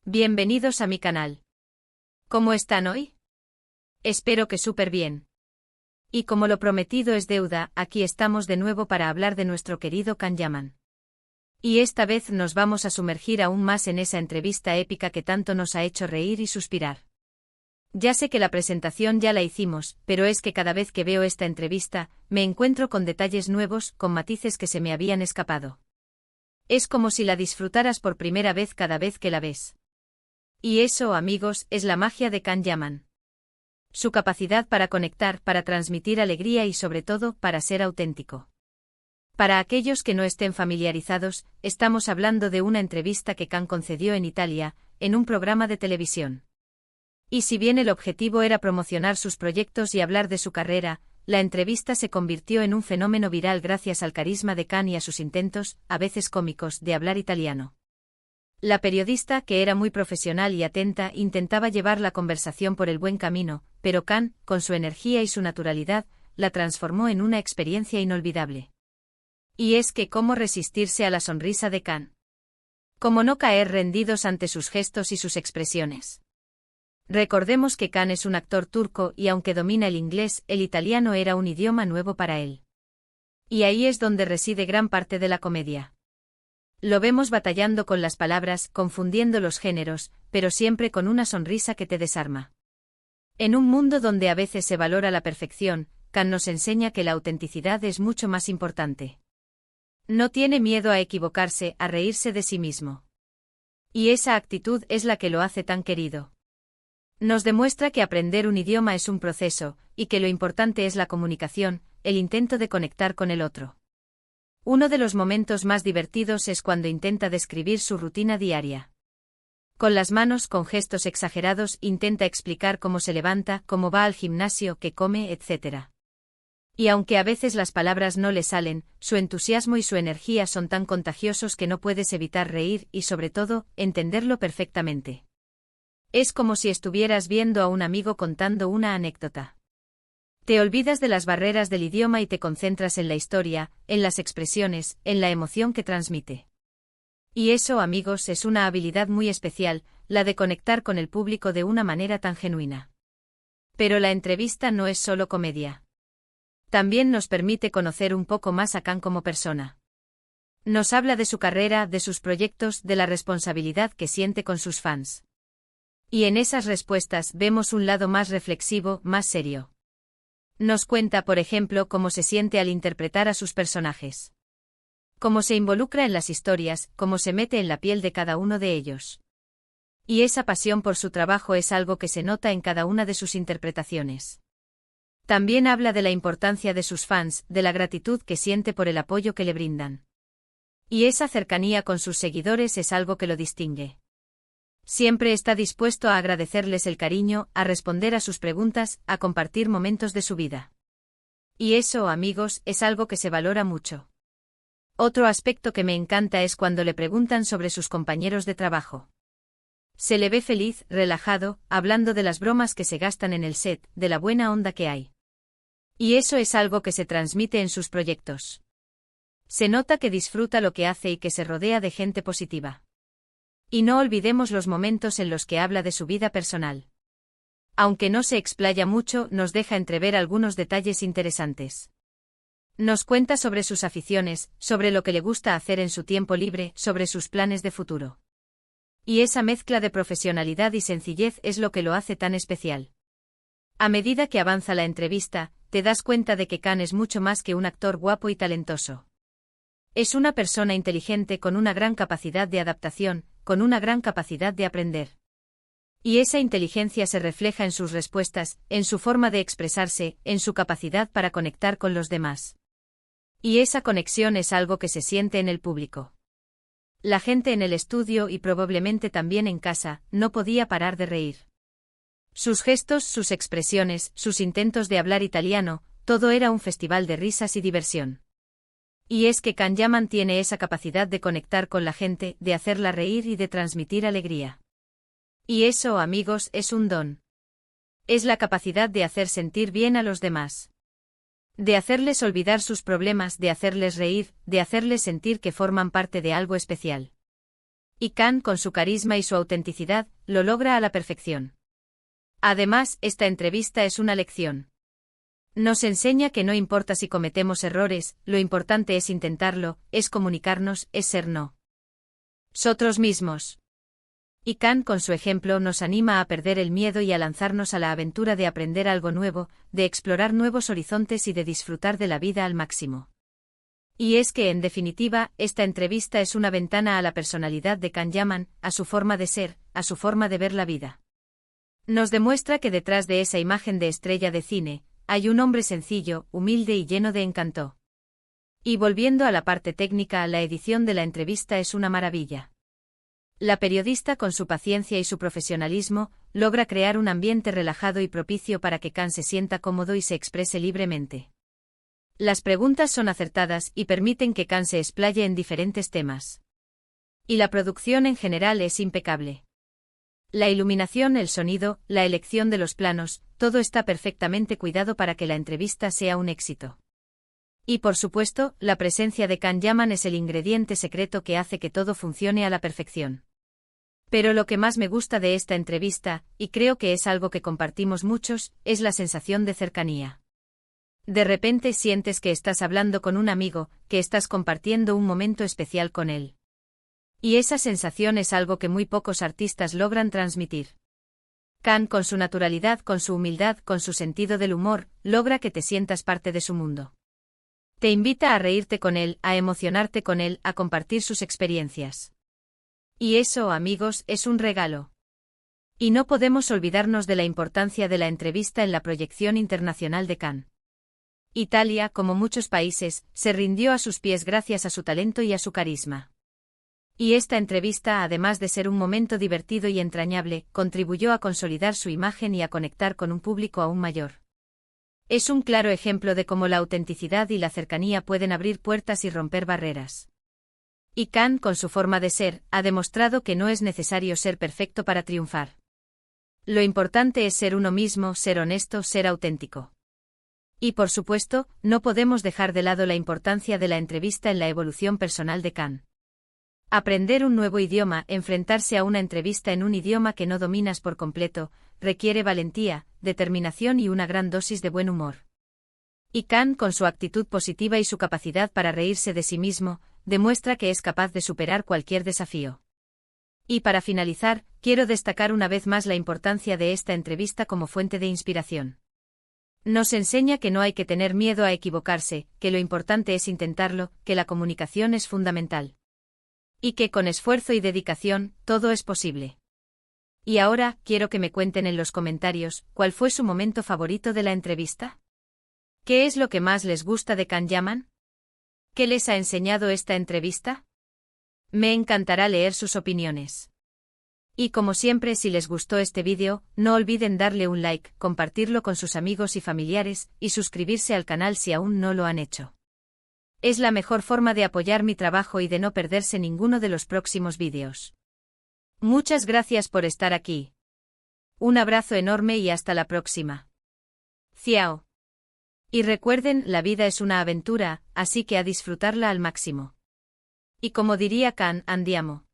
Bienvenidos a mi canal. ¿Cómo están hoy? Espero que súper bien. Y como lo prometido es deuda, aquí estamos de nuevo para hablar de nuestro querido Can Yaman. Y esta vez nos vamos a sumergir aún más en esa entrevista épica que tanto nos ha hecho reír y suspirar. Ya sé que la presentación ya la hicimos, pero es que cada vez que veo esta entrevista, me encuentro con detalles nuevos, con matices que se me habían escapado. Es como si la disfrutaras por primera vez cada vez que la ves. Y eso, amigos, es la magia de Can Yaman. Su capacidad para conectar, para transmitir alegría y sobre todo, para ser auténtico. Para aquellos que no estén familiarizados, estamos hablando de una entrevista que Can concedió en Italia, en un programa de televisión. Y si bien el objetivo era promocionar sus proyectos y hablar de su carrera, la entrevista se convirtió en un fenómeno viral gracias al carisma de Can y a sus intentos, a veces cómicos, de hablar italiano. La periodista, que era muy profesional y atenta, intentaba llevar la conversación por el buen camino, pero Can, con su energía y su naturalidad, la transformó en una experiencia inolvidable. Y es que ¿cómo resistirse a la sonrisa de Can? ¿Cómo no caer rendidos ante sus gestos y sus expresiones? Recordemos que Can es un actor turco y aunque domina el inglés, el italiano era un idioma nuevo para él. Y ahí es donde reside gran parte de la comedia. Lo vemos batallando con las palabras, confundiendo los géneros, pero siempre con una sonrisa que te desarma. En un mundo donde a veces se valora la perfección, Can nos enseña que la autenticidad es mucho más importante. No tiene miedo a equivocarse, a reírse de sí mismo. Y esa actitud es la que lo hace tan querido. Nos demuestra que aprender un idioma es un proceso, y que lo importante es la comunicación, el intento de conectar con el otro. Uno de los momentos más divertidos es cuando intenta describir su rutina diaria. Con las manos, con gestos exagerados, intenta explicar cómo se levanta, cómo va al gimnasio, qué come, etc. Y aunque a veces las palabras no le salen, su entusiasmo y su energía son tan contagiosos que no puedes evitar reír y, sobre todo, entenderlo perfectamente. Es como si estuvieras viendo a un amigo contando una anécdota. Te olvidas de las barreras del idioma y te concentras en la historia, en las expresiones, en la emoción que transmite. Y eso, amigos, es una habilidad muy especial, la de conectar con el público de una manera tan genuina. Pero la entrevista no es solo comedia. También nos permite conocer un poco más a Can como persona. Nos habla de su carrera, de sus proyectos, de la responsabilidad que siente con sus fans. Y en esas respuestas vemos un lado más reflexivo, más serio. Nos cuenta, por ejemplo, cómo se siente al interpretar a sus personajes. Cómo se involucra en las historias, cómo se mete en la piel de cada uno de ellos. Y esa pasión por su trabajo es algo que se nota en cada una de sus interpretaciones. También habla de la importancia de sus fans, de la gratitud que siente por el apoyo que le brindan. Y esa cercanía con sus seguidores es algo que lo distingue. Siempre está dispuesto a agradecerles el cariño, a responder a sus preguntas, a compartir momentos de su vida. Y eso, amigos, es algo que se valora mucho. Otro aspecto que me encanta es cuando le preguntan sobre sus compañeros de trabajo. Se le ve feliz, relajado, hablando de las bromas que se gastan en el set, de la buena onda que hay. Y eso es algo que se transmite en sus proyectos. Se nota que disfruta lo que hace y que se rodea de gente positiva. Y no olvidemos los momentos en los que habla de su vida personal. Aunque no se explaya mucho, nos deja entrever algunos detalles interesantes. Nos cuenta sobre sus aficiones, sobre lo que le gusta hacer en su tiempo libre, sobre sus planes de futuro. Y esa mezcla de profesionalidad y sencillez es lo que lo hace tan especial. A medida que avanza la entrevista, te das cuenta de que Can es mucho más que un actor guapo y talentoso. Es una persona inteligente con una gran capacidad de adaptación, con una gran capacidad de aprender. Y esa inteligencia se refleja en sus respuestas, en su forma de expresarse, en su capacidad para conectar con los demás. Y esa conexión es algo que se siente en el público. La gente en el estudio y probablemente también en casa, no podía parar de reír. Sus gestos, sus expresiones, sus intentos de hablar italiano, todo era un festival de risas y diversión. Y es que Can Yaman tiene esa capacidad de conectar con la gente, de hacerla reír y de transmitir alegría. Y eso, amigos, es un don. Es la capacidad de hacer sentir bien a los demás. De hacerles olvidar sus problemas, de hacerles reír, de hacerles sentir que forman parte de algo especial. Y Khan, con su carisma y su autenticidad, lo logra a la perfección. Además, esta entrevista es una lección. Nos enseña que no importa si cometemos errores, lo importante es intentarlo, es comunicarnos, es ser nosotros mismos. Y Khan, con su ejemplo, nos anima a perder el miedo y a lanzarnos a la aventura de aprender algo nuevo, de explorar nuevos horizontes y de disfrutar de la vida al máximo. Y es que, en definitiva, esta entrevista es una ventana a la personalidad de Can Yaman, a su forma de ser, a su forma de ver la vida. Nos demuestra que detrás de esa imagen de estrella de cine, hay un hombre sencillo, humilde y lleno de encanto. Y volviendo a la parte técnica, la edición de la entrevista es una maravilla. La periodista, con su paciencia y su profesionalismo, logra crear un ambiente relajado y propicio para que Can se sienta cómodo y se exprese libremente. Las preguntas son acertadas y permiten que Can se explaye en diferentes temas. Y la producción en general es impecable. La iluminación, el sonido, la elección de los planos, todo está perfectamente cuidado para que la entrevista sea un éxito. Y por supuesto, la presencia de Can Yaman es el ingrediente secreto que hace que todo funcione a la perfección. Pero lo que más me gusta de esta entrevista, y creo que es algo que compartimos muchos, es la sensación de cercanía. De repente sientes que estás hablando con un amigo, que estás compartiendo un momento especial con él. Y esa sensación es algo que muy pocos artistas logran transmitir. Can, con su naturalidad, con su humildad, con su sentido del humor, logra que te sientas parte de su mundo. Te invita a reírte con él, a emocionarte con él, a compartir sus experiencias. Y eso, amigos, es un regalo. Y no podemos olvidarnos de la importancia de la entrevista en la proyección internacional de Can. Italia, como muchos países, se rindió a sus pies gracias a su talento y a su carisma. Y esta entrevista, además de ser un momento divertido y entrañable, contribuyó a consolidar su imagen y a conectar con un público aún mayor. Es un claro ejemplo de cómo la autenticidad y la cercanía pueden abrir puertas y romper barreras. Y Can, con su forma de ser, ha demostrado que no es necesario ser perfecto para triunfar. Lo importante es ser uno mismo, ser honesto, ser auténtico. Y por supuesto, no podemos dejar de lado la importancia de la entrevista en la evolución personal de Can. Aprender un nuevo idioma, enfrentarse a una entrevista en un idioma que no dominas por completo, requiere valentía, determinación y una gran dosis de buen humor. Y Can, con su actitud positiva y su capacidad para reírse de sí mismo, demuestra que es capaz de superar cualquier desafío. Y para finalizar, quiero destacar una vez más la importancia de esta entrevista como fuente de inspiración. Nos enseña que no hay que tener miedo a equivocarse, que lo importante es intentarlo, que la comunicación es fundamental. Y que con esfuerzo y dedicación, todo es posible. Y ahora, quiero que me cuenten en los comentarios, ¿cuál fue su momento favorito de la entrevista? ¿Qué es lo que más les gusta de Can Yaman? ¿Qué les ha enseñado esta entrevista? Me encantará leer sus opiniones. Y como siempre, si les gustó este vídeo, no olviden darle un like, compartirlo con sus amigos y familiares, y suscribirse al canal si aún no lo han hecho. Es la mejor forma de apoyar mi trabajo y de no perderse ninguno de los próximos vídeos. Muchas gracias por estar aquí. Un abrazo enorme y hasta la próxima. Ciao. Y recuerden, la vida es una aventura, así que a disfrutarla al máximo. Y como diría Can, andiamo.